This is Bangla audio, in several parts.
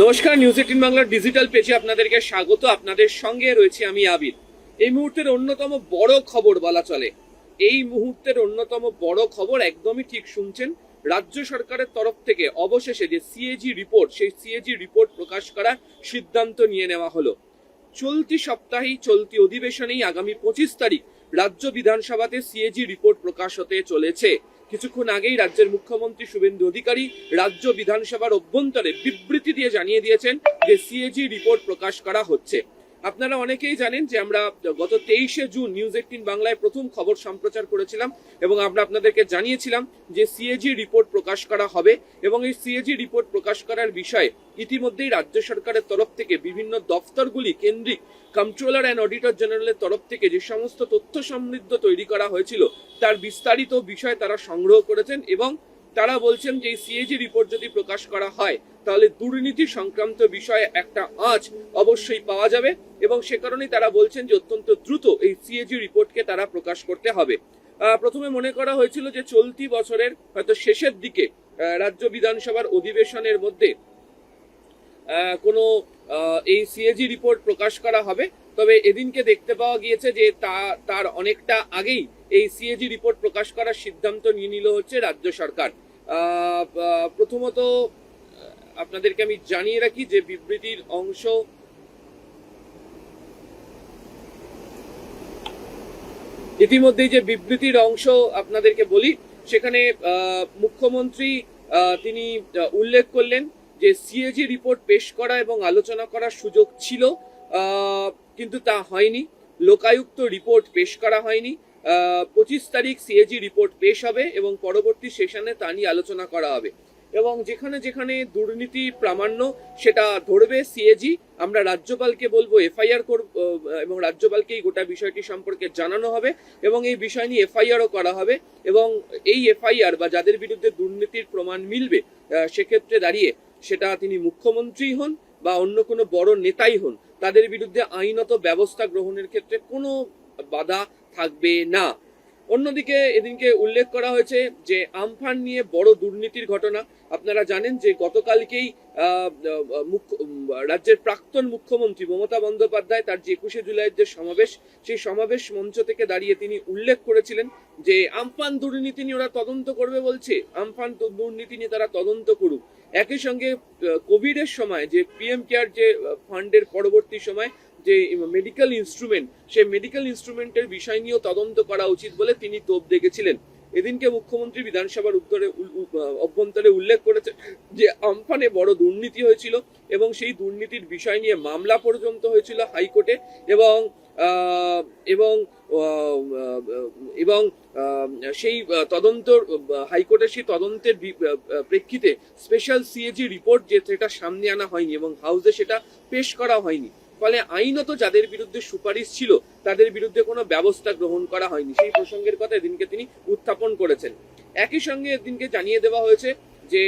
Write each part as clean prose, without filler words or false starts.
নমস্কার, নিউজ 18 বাংলার ডিজিটাল পেজে আপনাদেরকে স্বাগত। আপনাদের সঙ্গে রয়েছে আমি আবির। এই মুহূর্তের অন্যতম বড় খবর বলা চলে, এই মুহূর্তের অন্যতম বড় খবর, একদমই ঠিক শুনছেন, রাজ্য সরকারের তরফ থেকে অবশেষে যে সিএজি রিপোর্ট, সেই সিএজি রিপোর্ট প্রকাশ করার সিদ্ধান্ত নিয়ে নেওয়া হলো। চলতি সপ্তাহেই, চলতি অধিবেশনেই আগামী 25 তারিখ রাজ্য বিধানসভাতে সিএজি রিপোর্ট প্রকাশ হতে চলেছে। কিছুক্ষণ আগেই রাজ্যের মুখ্যমন্ত্রী শুভেন্দু অধিকারী রাজ্য বিধানসভার অভ্যন্তরে বিবৃতি দিয়ে জানিয়ে দিয়েছেন যে সিএজি রিপোর্ট প্রকাশ করা হচ্ছে। আপনারা অনেকেই জানেন যে আমরা গত 23শে জুন নিউজ 18 বাংলায় প্রথম খবর সম্প্রচার করেছিলাম এবং আমরা আপনাদেরকে জানিয়েছিলাম যে সিএজি রিপোর্ট প্রকাশ করা হবে এবং এই সিএজি রিপোর্ট প্রকাশ করার বিষয়ে ইতিমধ্যেই রাজ্য সরকারের তরফ থেকে বিভিন্ন দফতরগুলি কেন্দ্রিক কন্ট্রোলার অ্যান্ড অডিটর জেনারেলের তরফ থেকে যে সমস্ত তথ্য সমৃদ্ধ তৈরি করা হয়েছিল তার বিস্তারিত বিষয় তারা সংগ্রহ করেছেন এবং তারা বলছেন যে এই সিএজি রিপোর্ট যদি প্রকাশ করা হয় তাহলে দুর্নীতি সংক্রান্ত বিষয়ে একটা আঁচ অবশ্যই পাওয়া যাবে এবং সে কারণেই তারা বলছেন যে অত্যন্ত দ্রুত এই সিএজি রিপোর্টকে তারা প্রকাশ করতে হবে। প্রথমে মনে করা হয়েছিল যে চলতি বছরের হয়তো শেষের দিকে রাজ্য বিধানসভার অধিবেশনের মধ্যে কোনো এই সিএজি রিপোর্ট প্রকাশ করা হবে, তবে এদিনকে দেখতে পাওয়া গিয়েছে যে তার অনেকটা আগেই এই সিএজি রিপোর্ট প্রকাশ করার সিদ্ধান্ত নিয়ে নিল হচ্ছে রাজ্য সরকার। প্রথমত আপনাদেরকে আমি জানিয়ে রাখি যে বিবৃতির অংশ ইতিমধ্যেই যে বিবৃতির অংশ আপনাদেরকে বলি, সেখানে মুখ্যমন্ত্রী তিনি উল্লেখ করলেন যে সিএজি রিপোর্ট পেশ করা এবং আলোচনা করার সুযোগ ছিল, কিন্তু তা হয়নি। লোকায়ুক্ত রিপোর্ট পেশ করা হয়নি। 25 তারিখ সিএজি রিপোর্ট পেশ হবে এবং পরবর্তী সেশনে তা নিয়ে আলোচনা করা হবে এবং যেখানে যেখানে দুর্নীতি প্রামাণ্য সেটা ধরবে সিএজি। আমরা রাজ্যপালকে বলবো এফআইআর করব এবং রাজ্যপালকে এই গোটা বিষয়টি সম্পর্কে জানানো হবে এবং এই বিষয় নিয়ে এফআইআরও করা হবে এবং এই এফআইআর বা যাদের বিরুদ্ধে দুর্নীতির প্রমাণ মিলবে সেক্ষেত্রে দাঁড়িয়ে সেটা তিনি মুখ্যমন্ত্রী হন বা অন্য কোনো বড় নেতাই হন, তাদের বিরুদ্ধে আইনত ব্যবস্থা গ্রহণের ক্ষেত্রে কোনো বাধা থাকবে না। অন্যদিকে এদিনকে উল্লেখ করা হয়েছে যে আমফান নিয়ে বড় দুর্নীতির ঘটনা। আপনারা জানেন যে গতকালকেই রাজ্যের প্রাক্তন মুখ্যমন্ত্রী মমতা বন্দ্যোপাধ্যায় তার যে 21শে জুলাইয়ের যে সমাবেশ, সেই সমাবেশ মঞ্চ থেকে দাঁড়িয়ে তিনি উল্লেখ করেছিলেন যে আমফান দুর্নীতি নিয়ে ওরা তদন্ত করবে বলছে, আমফান দুর্নীতি নিয়ে তারা তদন্ত করুক। একই সঙ্গে কোভিডের সময় যে পিএম কেয়ার যে ফান্ডের পরবর্তী সময় যে মেডিকেল ইনস্ট্রুমেন্ট, সেই মেডিকেল ইনস্ট্রুমেন্টের বিষয় নিয়েও তদন্ত করা উচিত বলে তিনি তোপ দেখেছিলেন। এদিনকে মুখ্যমন্ত্রী বিধানসভার অভ্যন্তরে উল্লেখ করেছে যে আমফানে বড় দুর্নীতি হয়েছিল এবং সেই দুর্নীতির বিষয় নিয়ে মামলা পর্যন্ত হয়েছিল হাইকোর্টে এবং এবং এবং সেই তদন্ত হাইকোর্টের সেই তদন্তের প্রেক্ষিতে স্পেশাল সিএজি রিপোর্ট যেটা সামনে আনা হয়নি এবং হাউসে সেটা পেশ করা হয়নি, ফলে আইনত যাদের বিরুদ্ধে সুপারিশ ছিল তাদের বিরুদ্ধে কোনো ব্যবস্থা গ্রহণ করা হয়নি। সেই প্রসঙ্গের কথা এদিনকে তিনি উত্থাপন করেছেন। একই সঙ্গে এদিনকে জানিয়ে দেওয়া হয়েছে যে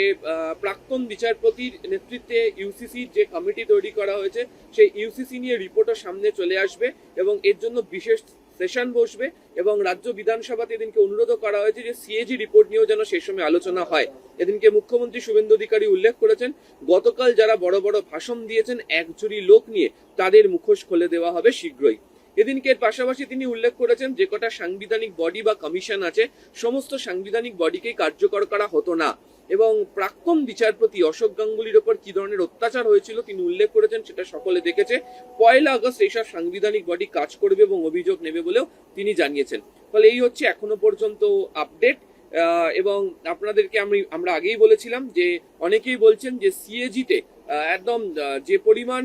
প্রাক্তন বিচারপতির নেতৃত্বে ইউসিসির যে কমিটি তৈরি করা হয়েছে সেই ইউসিসি নিয়ে রিপোর্টও সামনে চলে আসবে এবং এর জন্য বিশেষ সেশন বসবে এবং রাজ্য বিধানসভাতে এদিনকে অনুরোধ করা হয়েছে যে সিএজি রিপোর্ট নিয়েও যেন সেই সময় আলোচনা হয়। এদিনকে মুখ্যমন্ত্রী শুভেন্দু অধিকারী উল্লেখ করেছেন গতকাল যারা বড় বড় ভাষণ দিয়েছেন একজুড়ি লোক নিয়ে তাদের মুখোশ খুলে দেওয়া হবে শীঘ্রই। এদিনকে এর পাশাপাশি তিনি উল্লেখ করেছেন যে কটা সাংবিধানিক বডি বা কমিশন আছে সমস্ত সাংবিধানিক বডিকেই কার্যকর করা হতো না এবং প্রাক্তন বিচারপতি অশোক গাঙ্গুলির ওপর কি ধরনের অত্যাচার হয়েছিল তিনি উল্লেখ করেছেন, সেটা সকলে দেখেছে। 1 আগস্ট এইসব সাংবিধানিক বডি কাজ করবে এবং অভিযোগ নেবে বলেও তিনি জানিয়েছেন। ফলে এই হচ্ছে এখনো পর্যন্ত আপডেট এবং আপনাদেরকে আমরা আগেই বলেছিলাম যে অনেকেই বলছেন যে সিএজিতে একদম যে পরিমাণ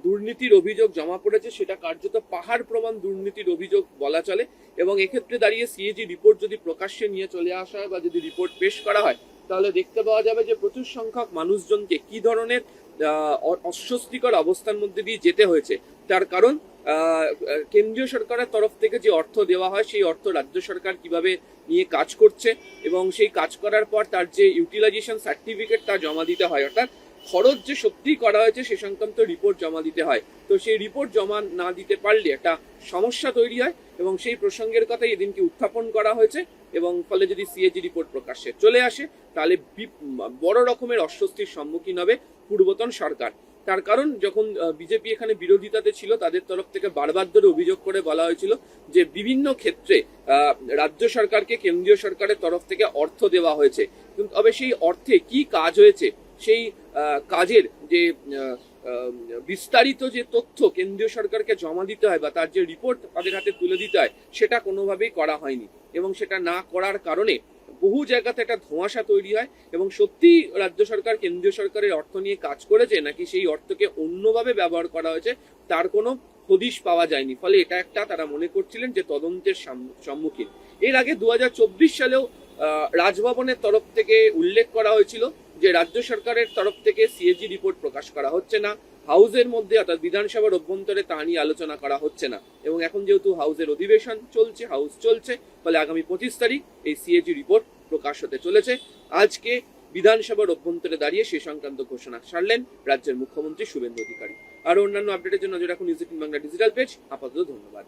দুর্নীতির অভিযোগ জমা পড়েছে সেটা কার্যত পাহাড় প্রমাণ দুর্নীতির অভিযোগ বলা চলে এবং এক্ষেত্রে দাঁড়িয়ে সিএজি রিপোর্ট যদি প্রকাশ্যে নিয়ে চলে আসা হয় বা যদি রিপোর্ট পেশ করা হয় তাহলে দেখতে পাওয়া যাবে যে প্রচুর সংখ্যক মানুষজনকে কি ধরনের অস্বস্তিকর অবস্থার মধ্যে দিয়ে যেতে হয়েছে। তার কারণ কেন্দ্রীয় সরকারের তরফ থেকে যে অর্থ দেওয়া হয় সেই অর্থ রাজ্য সরকার কিভাবে নিয়ে কাজ করছে এবং সেই কাজ করার পর তার যে ইউটিলাইজেশন সার্টিফিকেট তা জমা দিতে হয়, অর্থাৎ খরচ যে সত্যিই করা হয়েছে সে সংক্রান্ত রিপোর্ট জমা দিতে হয়। তো সেই রিপোর্ট জমা না দিতে পারলে একটা সমস্যা তৈরি হয় এবং সেই প্রসঙ্গের কথাই এদিনকে উত্থাপন করা হয়েছে এবং ফলে যদি সিএজি রিপোর্ট প্রকাশ্যে চলে আসে তাহলে বড় রকমের অস্বস্তির সম্মুখীন হবে পূর্বতন সরকার। তার কারণ যখন বিজেপি এখানে বিরোধিতাতে ছিল, তাদের তরফ থেকে বারবার ধরে অভিযোগ করে বলা হয়েছিল যে বিভিন্ন ক্ষেত্রে রাজ্য সরকারকে কেন্দ্রীয় সরকারের তরফ থেকে অর্থ দেওয়া হয়েছে, কিন্তু তবে সেই অর্থে কি কাজ হয়েছে, সেই কাজের যে বিস্তারিত যে তথ্য কেন্দ্রীয় সরকারকে জমা দিতে হয় বা তার যে রিপোর্ট তাদের হাতে তুলে দিতে হয়, সেটা কোনোভাবেই করা হয়নি। এবং সেটা না করার কারণে বহু জায়গাতে একটা ধোঁয়াশা তৈরি হয় এবং সত্যি রাজ্য সরকার কেন্দ্রীয় সরকারের অর্থ নিয়ে কাজ করেছে নাকি সেই অর্থকে অন্যভাবে ব্যবহার করা হয়েছে তার কোনো হদিশ পাওয়া যায়নি। ফলে এটা একটা তারা মনে করছিলেন যে তদন্তের সম্মুখীন। এর আগে 2024 সালেও রাজভবনের তরফ থেকে উল্লেখ করা হয়েছিল যে রাজ্য সরকারের তরফ থেকে সিএজি রিপোর্ট প্রকাশ করা হচ্ছে না, হাউসের মধ্যে অর্থাৎ বিধানসভার অভ্যন্তরে তা নিয়ে আলোচনা করা হচ্ছে না। এবং এখন যেহেতু হাউসের অধিবেশন চলছে, হাউস চলছে, ফলে আগামী 25 তারিখ এই সিএজি রিপোর্ট প্রকাশ হতে চলেছে। আজকে বিধানসভার অভ্যন্তরে দাঁড়িয়ে সে সংক্রান্ত ঘোষণা সারলেন রাজ্যের মুখ্যমন্ত্রী শুভেন্দু অধিকারী। আর অন্যান্য আপডেটের জন্য নজর রাখুন নিউজ 18 বাংলা ডিজিটাল পেজ। আপাতত ধন্যবাদ।